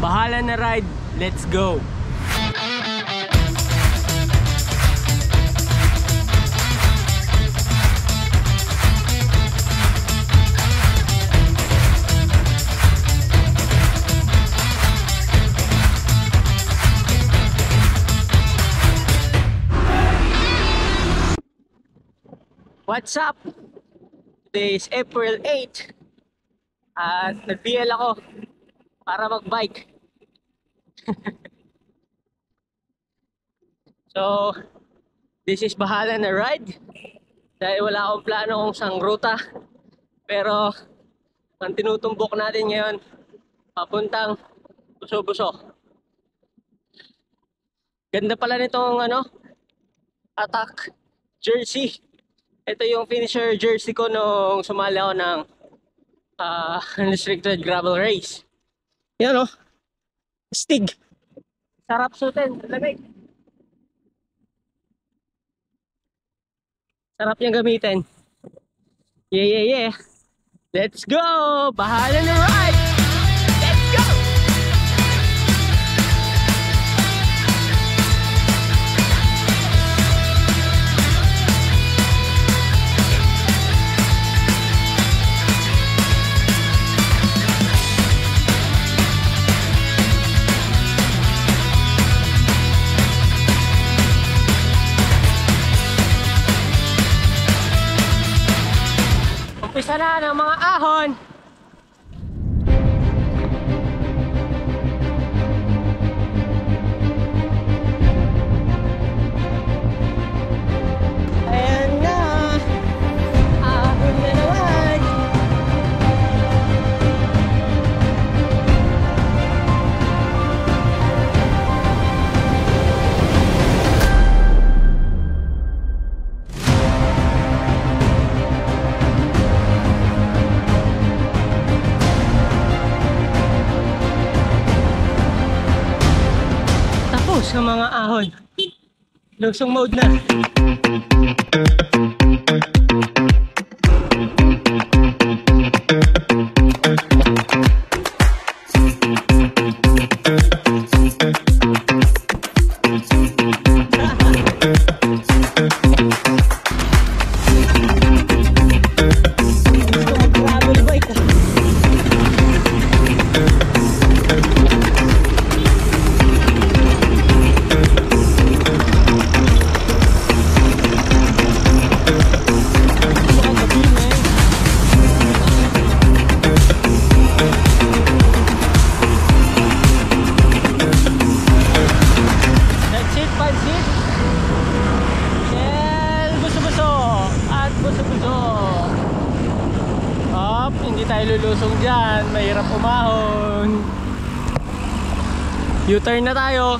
Bahala na ride, let's go! What's up? Today is April 8 at nag-BL ako para mag-bike. So, this is bahala na ride dahil wala akong plano kung saan ruta. Pero, ang tinutumbok natin ngayon, papuntang Buso-Buso. Ganda pala nitong attack jersey. Ito yung finisher jersey ko nung sumali ako ng unrestricted gravel race. Yan Stig. Sarap suotin, lamig. Sarap niyang gamitin. Yeah. Let's go! Bahala na ride! Let's go! Umpisa na ng mga ahon. Ayan na. Ahon na naman. Sa mga ahon, lusong mode na. Hindi tayo lulusong dyan, mahirap umahon. U-turn na tayo.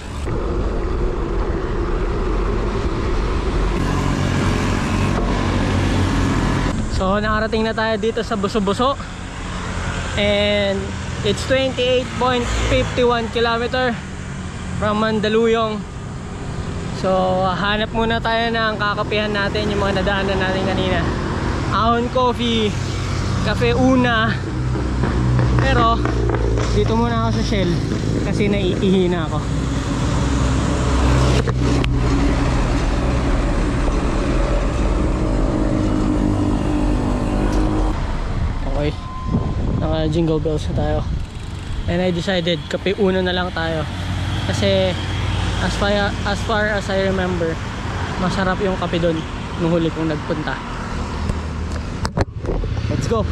So nakarating na tayo dito sa Buso-Buso. And it's 28.51 km from Mandaluyong. So hanap muna tayo ng kakapihan natin, yung mga nadaanan natin kanina. Ahon Coffee, Cafe Una. Pero dito muna ako sa Shell kasi naiihina ako. Okay, naka jingle bells na tayo. And I decided Cafe Una na lang tayo kasi as far as I remember, masarap yung kape doon nung huli kong nagpunta. Let's go.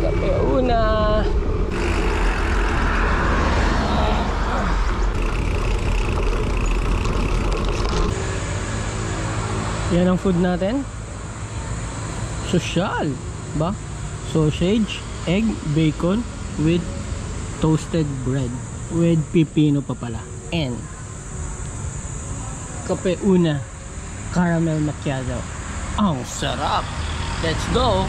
Cafe Una. Yan ang food natin. Social ba? Sausage, egg, bacon with toasted bread with pipino pa pala. And Cafe Una caramel macchiato. Ang sarap. Let's go.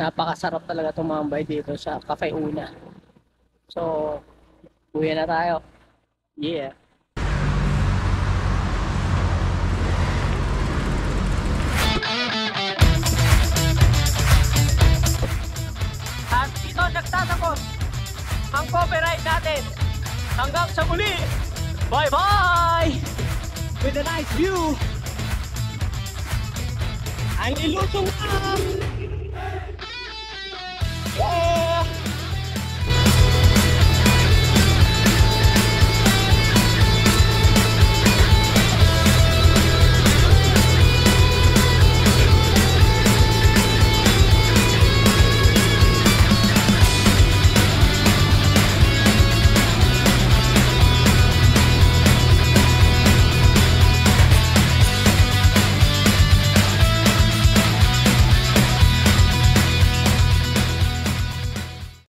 napakasarap talaga tumambay dito sa Cafe Una. So, uwi na tayo. Yeah. At dito nagtatapos ang copyright natin. Hanggang sa muli. Bye-bye! With a nice view. Ang ilusong na! Yay!